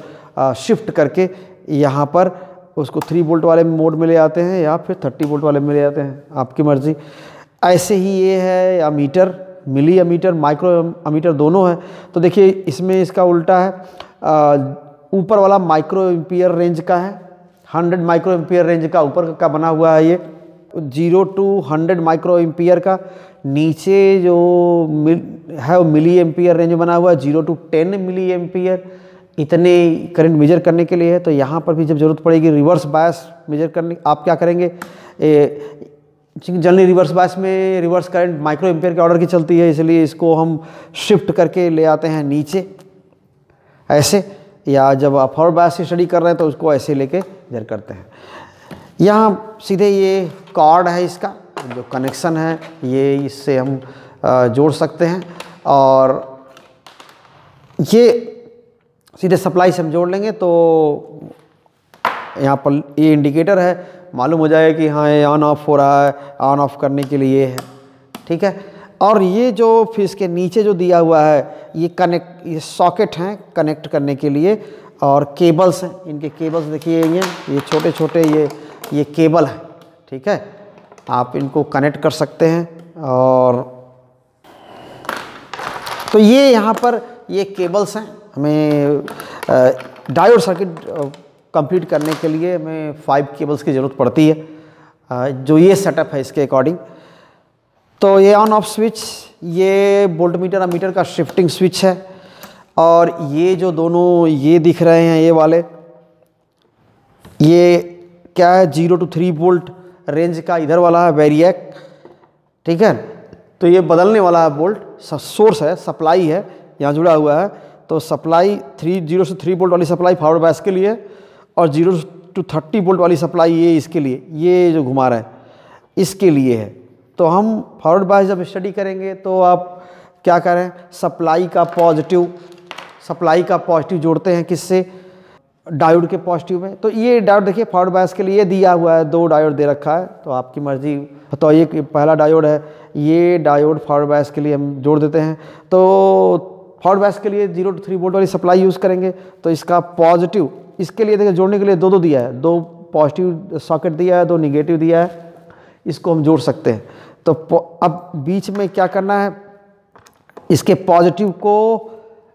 शिफ्ट करके यहाँ पर उसको 3 वोल्ट वाले मोड में ले आते हैं, या फिर 30 वोल्ट वाले में ले आते हैं, आपकी मर्ज़ी। ऐसे ही ये है अमीटर, मिली अमीटर, माइक्रो अमीटर दोनों है। तो देखिए इसमें इसका उल्टा है, ऊपर वाला माइक्रो एम्पियर रेंज का है, 100 माइक्रो एम्पियर रेंज का ऊपर का बना हुआ है ये, 0 to 100 माइक्रो एम्पियर का, नीचे जो है वो मिली एम्पियर रेंज बना हुआ है, 0 to 10 मिली एम्पियर इतने करंट मेजर करने के लिए है। तो यहाँ पर भी जब ज़रूरत पड़ेगी रिवर्स बायस मेजर करने, आप क्या करेंगे, जनरली रिवर्स बायस में रिवर्स करंट माइक्रो एम्पियर के ऑर्डर की चलती है, इसलिए इसको हम शिफ्ट करके ले आते हैं नीचे ऐसे, या जब आप फॉरवर्ड बायस से स्टडी कर रहे हैं तो उसको ऐसे लेके मेजर करते हैं। यहाँ सीधे ये कॉर्ड है, इसका जो कनेक्शन है ये इससे हम जोड़ सकते हैं, और ये सीधे सप्लाई से हम जोड़ लेंगे तो यहाँ पर ये इंडिकेटर है, मालूम हो जाएगा कि हाँ ये ऑन ऑफ हो रहा है, ऑन ऑफ करने के लिए है, ठीक है। और ये जो फिर इसके नीचे जो दिया हुआ है ये सॉकेट हैं कनेक्ट करने के लिए, और केबल्स हैं, इनके केबल्स देखिए ये छोटे छोटे ये केबल है, ठीक है, आप इनको कनेक्ट कर सकते हैं। और तो ये यहाँ पर ये केबल्स हैं, हमें डायोड सर्किट कंप्लीट करने के लिए हमें 5 केबल्स की ज़रूरत पड़ती है, जो ये सेटअप है इसके अकॉर्डिंग। तो ये ऑन ऑफ स्विच, ये वोल्टमीटर अमीटर का शिफ्टिंग स्विच है, और ये जो दोनों ये दिख रहे हैं ये वाले, ये क्या है 0 to 3 वोल्ट रेंज का इधर वाला है वेरिएक, ठीक है। तो ये बदलने वाला है वोल्ट, सोर्स है, सप्लाई है यहाँ जुड़ा हुआ है। तो सप्लाई 0 से 3 वोल्ट वाली सप्लाई फॉरवर्ड बायस के लिए, और 0 to 30 वोल्ट वाली सप्लाई ये इसके लिए, ये जो घुमा रहा है इसके लिए है। तो हम फॉरवर्ड बायस जब स्टडी करेंगे तो आप क्या करें, सप्लाई का पॉजिटिव जोड़ते हैं किससे, डायोड के पॉजिटिव में। तो ये डायोड देखिए फॉरवर्ड बायस के लिए दिया हुआ है, 2 डायोड दे रखा है, तो आपकी मर्जी। तो ये पहला डायोड है, ये डायोड फॉरवर्ड बायस के लिए हम जोड़ देते हैं। तो फॉरवर्ड बायस के लिए 0 to 3 वोल्ट वाली सप्लाई यूज़ करेंगे, तो इसका पॉजिटिव इसके लिए देखिए जोड़ने के लिए 2 दिया है, 2 पॉजिटिव सॉकेट दिया है, 2 निगेटिव दिया है, इसको हम जोड़ सकते हैं। तो अब बीच में क्या करना है, इसके पॉजिटिव को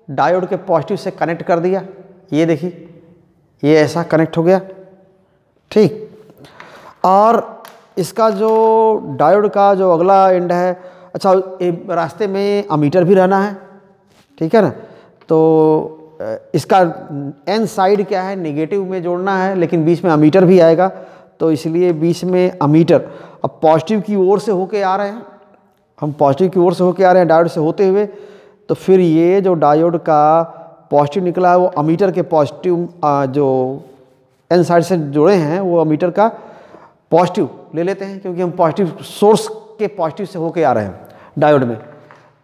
डायोड के पॉजिटिव से कनेक्ट कर दिया, ये देखिए ये ऐसा कनेक्ट हो गया, ठीक। और इसका जो डायोड का जो अगला एंड है, अच्छा रास्ते में अमीटर भी रहना है, ठीक है ना। तो इसका एन साइड क्या है, नेगेटिव में जोड़ना है, लेकिन बीच में अमीटर भी आएगा, तो इसलिए बीच में अमीटर अब पॉजिटिव की ओर से होके आ रहे हैं, हम पॉजिटिव की ओर से होके आ रहे हैं डायोड से होते हुए। तो फिर ये जो डायोड का पॉजिटिव निकला है वो अमीटर के पॉजिटिव जो एन साइड से जोड़े हैं वो अमीटर का पॉजिटिव ले लेते हैं, क्योंकि हम पॉजिटिव सोर्स के पॉजिटिव से होके आ रहे हैं डायोड में,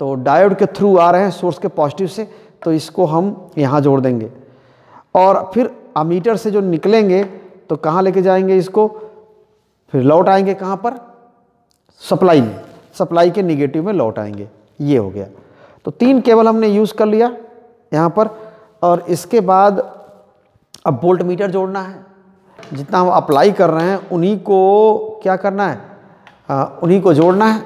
तो डायोड के थ्रू आ रहे हैं सोर्स के पॉजिटिव से, तो इसको हम यहाँ जोड़ देंगे। और फिर अमीटर से जो निकलेंगे तो कहाँ लेके जाएंगे इसको, फिर लौट आएंगे कहाँ पर, सप्लाई में, सप्लाई के निगेटिव में लौट आएंगे। ये हो गया। तो 3 केबल हमने यूज़ कर लिया यहाँ पर, और इसके बाद अब वोल्ट मीटर जोड़ना है। जितना हम अप्लाई कर रहे हैं उन्हीं को क्या करना है, उन्हीं को जोड़ना है।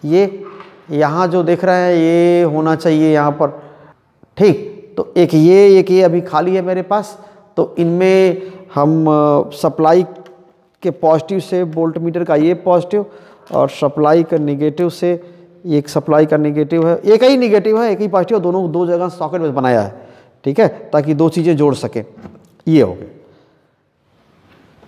ये यहाँ जो देख रहे हैं ये होना चाहिए यहाँ पर, ठीक। तो एक ये अभी खाली है मेरे पास, तो इनमें हम सप्लाई के पॉजिटिव से वोल्ट मीटर का ये पॉजिटिव, और सप्लाई का निगेटिव से एक सप्लाई का निगेटिव है, एक ही निगेटिव है एक ही पॉजिटिव, दोनों 2 जगह सॉकेट में बनाया है, ठीक है, ताकि 2 चीज़ें जोड़ सकें। ये हो गए।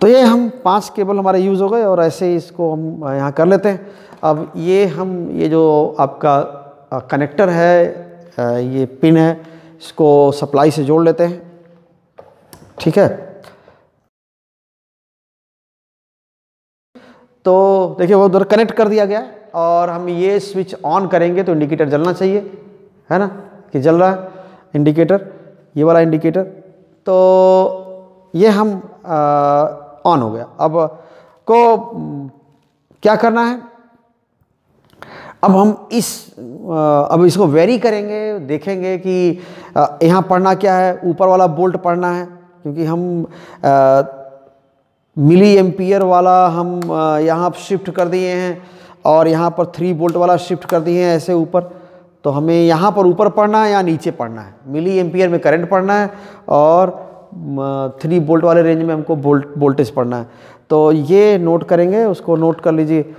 तो ये हम 5 केबल हमारे यूज़ हो गए, और ऐसे ही इसको हम यहाँ कर लेते हैं। अब ये जो आपका कनेक्टर है, ये पिन है, इसको सप्लाई से जोड़ लेते हैं, ठीक है। तो देखिए वो उधर कनेक्ट कर दिया गया, और हम ये स्विच ऑन करेंगे तो इंडिकेटर जलना चाहिए, है ना, कि जल रहा है इंडिकेटर, ये वाला इंडिकेटर। तो ये हम ऑन हो गया। अब को क्या करना है, अब हम अब इसको वेरी करेंगे, देखेंगे कि यहाँ पढ़ना क्या है, ऊपर वाला बोल्ट पढ़ना है, क्योंकि हम मिली एम्पियर वाला हम यहाँ शिफ्ट कर दिए हैं, और यहाँ पर 3 वोल्ट वाला शिफ्ट कर दिए हैं ऐसे ऊपर। तो हमें यहाँ पर ऊपर पढ़ना है या नीचे पढ़ना है, मिली एम्पियर में करंट पढ़ना है और 3 वोल्ट वाले रेंज में हमको वोल्टेज पढ़ना है। तो ये नोट करेंगे, उसको नोट कर लीजिए।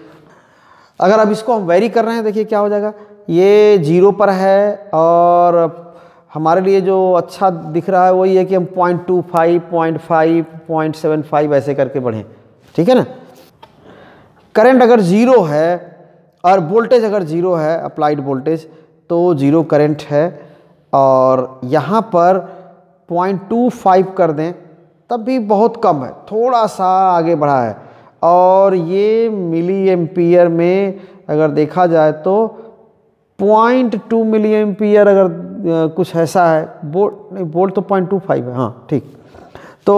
अगर अब इसको हम वेरी कर रहे हैं, देखिए क्या हो जाएगा, ये 0 पर है और हमारे लिए जो अच्छा दिख रहा है वही है कि हम 0.25, 0.5, 0.75 ऐसे करके बढ़ें, ठीक है ना। करंट अगर 0 है और वोल्टेज अगर 0 है, अप्लाइड वोल्टेज, तो 0 करंट है। और यहाँ पर 0.25 कर दें तब भी बहुत कम है, थोड़ा सा आगे बढ़ा है। और ये मिली एम्पियर में अगर देखा जाए तो 0.2 मिली एम्पियर अगर कुछ ऐसा है, वोल्ट तो 0.25 है, हाँ ठीक। तो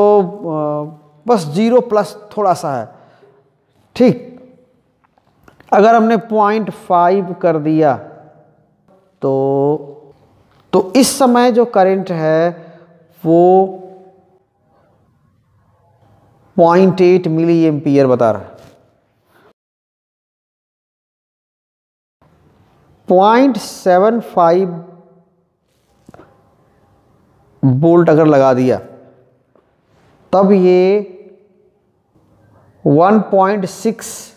बस 0 प्लस थोड़ा सा है, ठीक। अगर हमने 0.5 कर दिया तो इस समय जो करंट है वो 0.8 मिली एम्पियर बता रहा है। 0.75 वोल्ट अगर लगा दिया तब ये 1.6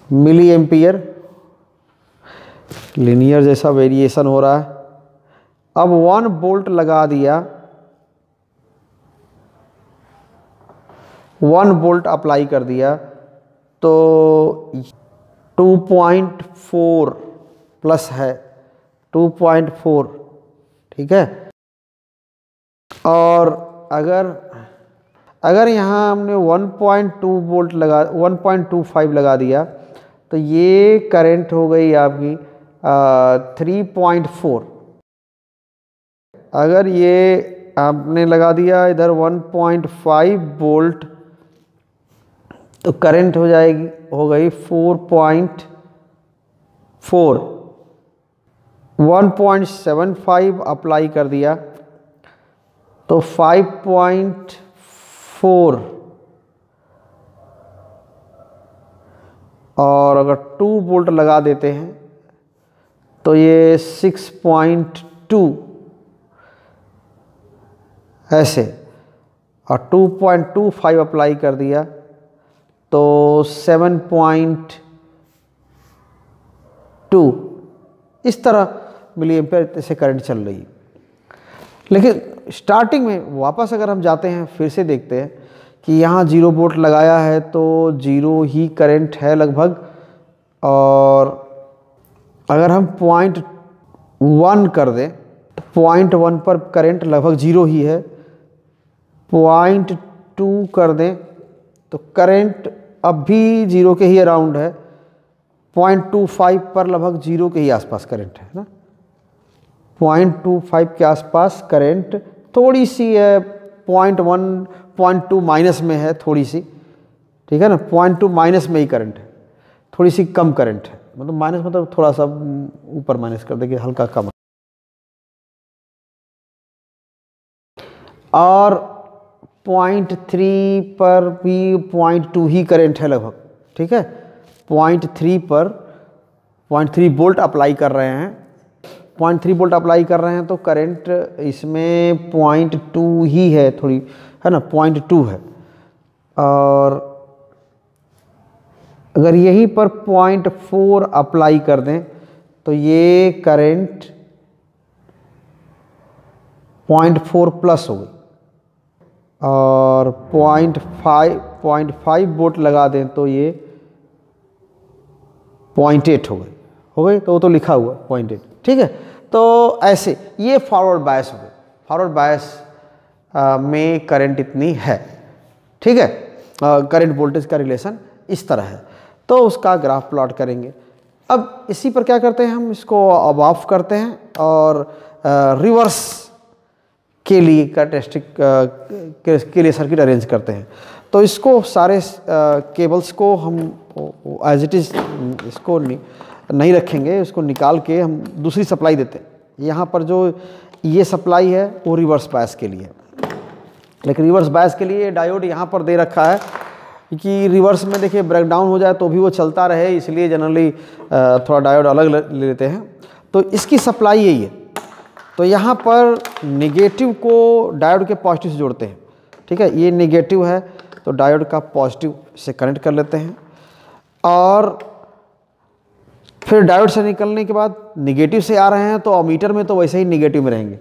मिली एम्पियर, लीनियर जैसा वेरिएशन हो रहा है। अब 1 वोल्ट लगा दिया, 1 वोल्ट अप्लाई कर दिया तो 2.4 प्लस है, 2.4, ठीक है। और अगर यहाँ हमने 1.2 वोल्ट 1.25 लगा दिया तो ये करंट हो गई आपकी 3.4। अगर ये आपने लगा दिया इधर 1.5 वोल्ट तो करंट हो गई 4.4। 1.75 अप्लाई कर दिया तो 5.4। और अगर 2 वोल्ट लगा देते हैं तो ये 6.2 ऐसे। और 2.25 अप्लाई कर दिया तो 7.2। इस तरह मिली एम्पियर से करंट चल रही है। लेकिन स्टार्टिंग में वापस अगर हम जाते हैं, फिर से देखते हैं कि यहाँ 0 वोल्ट लगाया है तो 0 ही करंट है लगभग। और अगर हम 0.1 कर दें तो 0.1 पर करंट लगभग 0 ही है। 0.2 कर दें तो करंट अब भी 0 के ही अराउंड है। 0.25 पर लगभग 0 के ही आसपास करंट है ना। 0.25 के आसपास करंट थोड़ी सी है, 0.1, 0.2 माइनस में है थोड़ी सी, ठीक है ना। 0.2 माइनस में ही करंट है, थोड़ी सी कम करंट है, मतलब माइनस मतलब थोड़ा सा ऊपर माइनस कर देंगे, हल्का कम। और 0.3 पर भी 0.2 ही करंट है लगभग, ठीक है। 0.3 पर 0.3 वोल्ट अप्लाई कर रहे हैं, 0.3 वोल्ट अप्लाई कर रहे हैं तो करंट इसमें 0.2 ही है, थोड़ी है ना, 0.2 है। और अगर यहीं पर 0.4 अप्लाई कर दें तो ये करंट 0.4 प्लस हो गई। और 0.5 वोल्ट लगा दें तो ये 0.8 हो गई तो वो तो लिखा हुआ 0.8, ठीक है। तो ऐसे ये फॉरवर्ड बायस हो गए। फॉरवर्ड बायस में करंट इतनी है, ठीक है। करंट वोल्टेज का रिलेशन इस तरह है। तो उसका ग्राफ प्लॉट करेंगे। अब इसी पर क्या करते हैं, हम इसको अब ऑफ करते हैं और रिवर्स के लिए कैरेक्टरिस्टिक के लिए सर्किट अरेंज करते हैं। तो इसको सारे केबल्स को हम एज इट इज़ इसको नहीं रखेंगे, इसको निकाल के हम दूसरी सप्लाई देते हैं। यहाँ पर जो ये सप्लाई है वो रिवर्स बायस के लिए, लेकिन रिवर्स बायस के लिए डायोड यहाँ पर दे रखा है कि रिवर्स में देखिए ब्रेकडाउन हो जाए तो भी वो चलता रहे, इसलिए जनरली थोड़ा डायोड अलग ले लेते हैं। तो इसकी सप्लाई यही है। तो यहाँ पर नेगेटिव को डायोड के पॉजिटिव से जोड़ते हैं। ठीक है, ये नेगेटिव है तो डायोड का पॉजिटिव से कनेक्ट कर लेते हैं, और फिर डायोड से निकलने के बाद नेगेटिव से आ रहे हैं तो अमीटर में तो वैसे ही नेगेटिव में रहेंगे।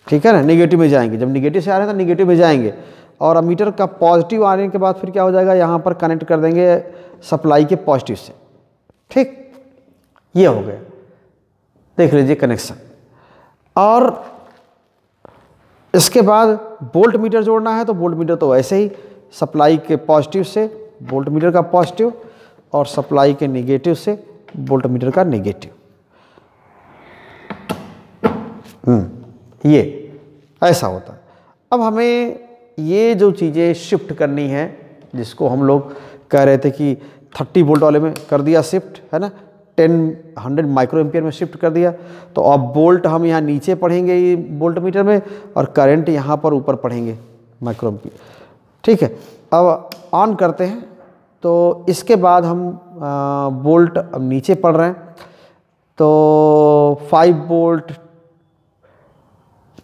ठीक है ना, नेगेटिव में जाएंगे, जब नेगेटिव से आ रहे हैं तो नेगेटिव में जाएंगे, और अमीटर का पॉजिटिव आने के बाद फिर क्या हो जाएगा, यहाँ पर कनेक्ट कर देंगे सप्लाई के पॉजिटिव से। ठीक, ये हो गया, देख लीजिए कनेक्शन। और इसके बाद वोल्ट मीटर जोड़ना है, तो वोल्ट मीटर तो वैसे ही सप्लाई के पॉजिटिव से वोल्ट मीटर का पॉजिटिव, और सप्लाई के नेगेटिव से वोल्ट मीटर का नेगेटिव। ये ऐसा होता है। अब हमें ये जो चीज़ें शिफ्ट करनी है, जिसको हम लोग कह रहे थे कि 30 वोल्ट वाले में कर दिया शिफ्ट, है ना, 100 माइक्रो एम्पियर में शिफ्ट कर दिया, तो अब वोल्ट हम यहाँ नीचे पढ़ेंगे ये वोल्ट मीटर में, और करंट यहाँ पर ऊपर पढ़ेंगे माइक्रो एम्पियर। ठीक है, अब ऑन करते हैं, तो इसके बाद हम वोल्ट अब नीचे पढ़ रहे हैं, तो 5 वोल्ट,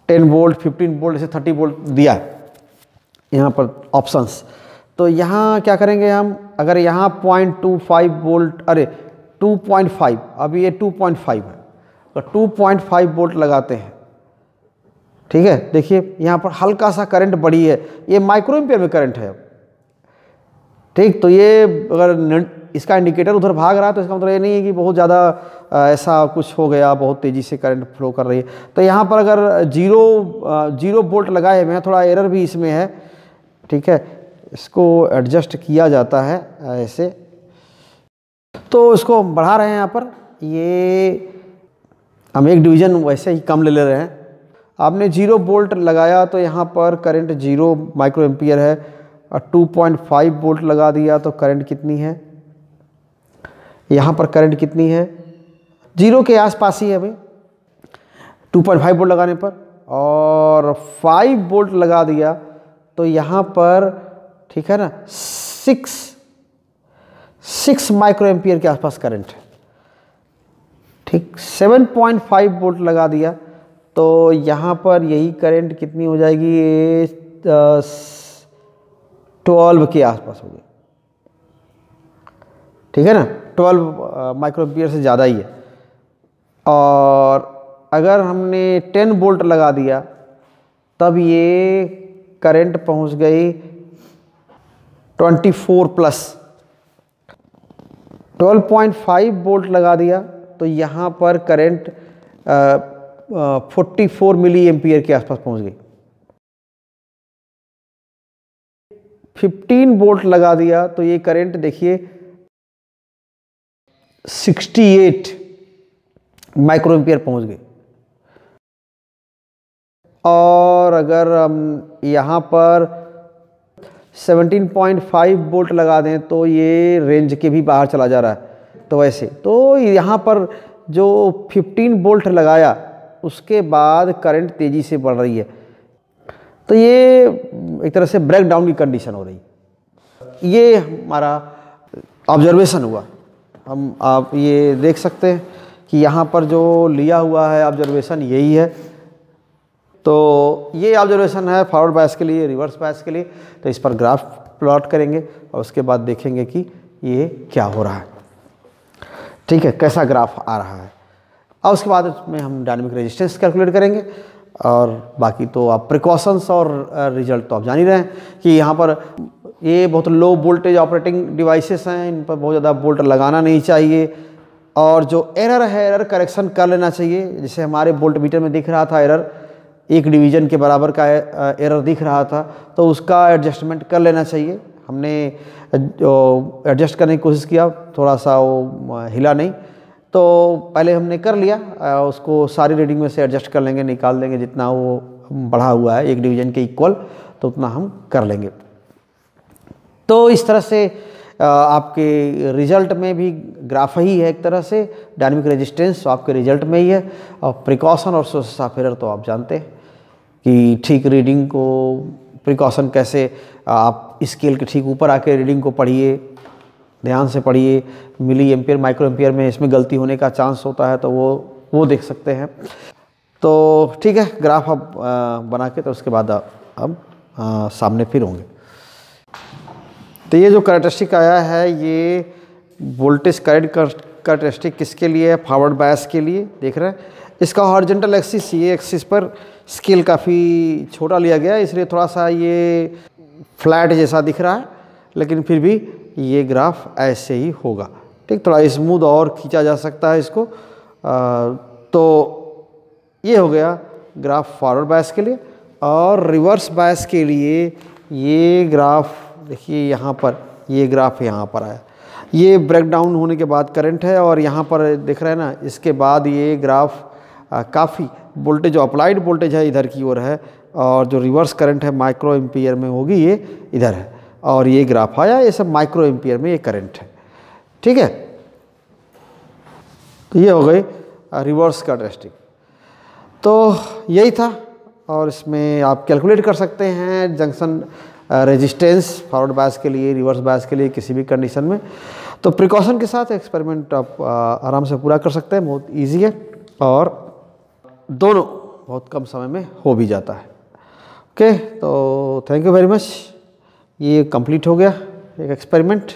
10 वोल्ट, 15 वोल्ट, ऐसे 30 वोल्ट दिया है यहाँ पर ऑप्शंस। तो यहाँ क्या करेंगे हम, अगर यहाँ 0.25 वोल्ट, अरे 2.5, अभी ये 2.5 है, तो 2.5 वोल्ट लगाते हैं। ठीक है, देखिए यहाँ पर हल्का सा करंट बढ़ी है, ये माइक्रो एम्पियर में करंट है। ठीक, तो ये अगर इसका इंडिकेटर उधर भाग रहा है तो इसका मतलब ये नहीं है कि बहुत ज़्यादा ऐसा कुछ हो गया, बहुत तेज़ी से करंट फ्लो कर रही है। तो यहाँ पर अगर जीरो वोल्ट लगाए हुए हैं, थोड़ा एरर भी इसमें है। ठीक है, इसको एडजस्ट किया जाता है ऐसे, तो इसको हम बढ़ा रहे हैं। यहाँ पर ये हम एक डिवीज़न वैसे ही कम ले रहे हैं। आपने 0 वोल्ट लगाया तो यहाँ पर करंट 0 माइक्रो एम्पियर है, और 2.5 वोल्ट लगा दिया तो करंट कितनी है, यहाँ पर करंट कितनी है, 0 के आसपास ही है भाई 2.5 वोल्ट लगाने पर, और 5 वोल्ट लगा दिया तो यहाँ पर, ठीक है ना, 6 माइक्रो एम्पियर के आसपास करंट है। ठीक, 7.5 वोल्ट लगा दिया तो यहाँ पर यही करंट कितनी हो जाएगी, 12 के आसपास हो गई। ठीक है ना, 12 माइक्रो एम्पियर से ज़्यादा ही है। और अगर हमने 10 वोल्ट लगा दिया तब ये करंट पहुंच गई 24 प्लस। 12.5 वोल्ट लगा दिया तो यहाँ पर करंट 44 मिली एम्पियर के आसपास पहुंच गई। 15 वोल्ट लगा दिया तो ये करंट देखिए 68 माइक्रो एम्पियर पहुंच गई। और अगर हम यहाँ पर 17.5 वोल्ट लगा दें तो ये रेंज के भी बाहर चला जा रहा है। तो वैसे तो यहाँ पर जो 15 वोल्ट लगाया उसके बाद करंट तेज़ी से बढ़ रही है, तो ये एक तरह से ब्रेक डाउन की कंडीशन हो रही है। ये हमारा ऑब्जर्वेशन हुआ। हम आप ये देख सकते हैं कि यहाँ पर जो लिया हुआ है ऑब्जर्वेशन यही है। तो ये ऑब्जर्वेशन है फॉरवर्ड बायस के लिए, रिवर्स बायस के लिए। तो इस पर ग्राफ प्लॉट करेंगे और उसके बाद देखेंगे कि ये क्या हो रहा है। ठीक है, कैसा ग्राफ आ रहा है। और उसके बाद उसमें हम डायनेमिक रेजिस्टेंस कैलकुलेट करेंगे। और बाकी तो आप प्रिकॉशंस और रिजल्ट तो आप जान ही रहे हैं कि यहाँ पर ये बहुत लो वोल्टेज ऑपरेटिंग डिवाइसेस हैं, इन पर बहुत ज़्यादा वोल्ट लगाना नहीं चाहिए। और जो एरर है एरर करेक्शन कर लेना चाहिए। जैसे हमारे वोल्ट मीटर में दिख रहा था एरर, 1 डिवीज़न के बराबर का एरर दिख रहा था, तो उसका एडजस्टमेंट कर लेना चाहिए। हमने एडजस्ट करने की कोशिश किया, थोड़ा सा वो हिला नहीं, तो पहले हमने कर लिया। उसको सारी रीडिंग में से एडजस्ट कर लेंगे, निकाल देंगे जितना वो बढ़ा हुआ है 1 डिवीज़न के इक्वल, तो उतना हम कर लेंगे। तो इस तरह से आपके रिजल्ट में भी ग्राफ ही है एक तरह से। डायनेमिक रेजिस्टेंस आपके रिजल्ट में ही है। और प्रिकॉशन और सोर्सेस ऑफ एरर तो आप जानते हैं कि ठीक रीडिंग को प्रिकॉशन कैसे, आप स्केल के ठीक ऊपर आके रीडिंग को पढ़िए, ध्यान से पढ़िए। मिली एम्पियर माइक्रो एम्पियर में इसमें गलती होने का चांस होता है, तो वो देख सकते हैं। तो ठीक है, ग्राफ अब बना के तो उसके बाद अब सामने फिर होंगे। तो ये जो करैक्टरिस्टिक आया है ये वोल्टेज करंट करैक्टरिस्टिक किसके लिए है, फॉरवर्ड बायस के लिए। देख रहे हैं इसका हॉरिजॉन्टल एक्सिस, ये एक्सिस पर स्केल काफ़ी छोटा लिया गया है, इसलिए थोड़ा सा ये फ्लैट जैसा दिख रहा है, लेकिन फिर भी ये ग्राफ ऐसे ही होगा। ठीक, थोड़ा स्मूथ और खींचा जा सकता है इसको। तो ये हो गया ग्राफ फॉरवर्ड बायस के लिए। और रिवर्स बायस के लिए ये ग्राफ देखिए, यहाँ पर ये ग्राफ यहाँ पर आया, ये ब्रेकडाउन होने के बाद करंट है, और यहाँ पर देख रहे हैं ना, इसके बाद ये ग्राफ काफ़ी वोल्टेज, जो अप्लाइड वोल्टेज है इधर की ओर है, और जो रिवर्स करंट है माइक्रो एम्पियर में होगी ये इधर है, और ये ग्राफ आया, ये सब माइक्रो एम्पियर में ये करंट है। ठीक है, तो ये हो गई रिवर्स करैक्टरिस्टिक। तो यही था, और इसमें आप कैलकुलेट कर सकते हैं जंक्शन रेजिस्टेंस फॉरवर्ड बायस के लिए, रिवर्स बायस के लिए, किसी भी कंडीशन में। तो प्रिकॉशन के साथ एक्सपेरिमेंट आप आराम से पूरा कर सकते हैं, बहुत इजी है, और दोनों बहुत कम समय में हो भी जाता है। ओके, तो थैंक यू वेरी मच। ये कंप्लीट हो गया एक एक्सपेरिमेंट।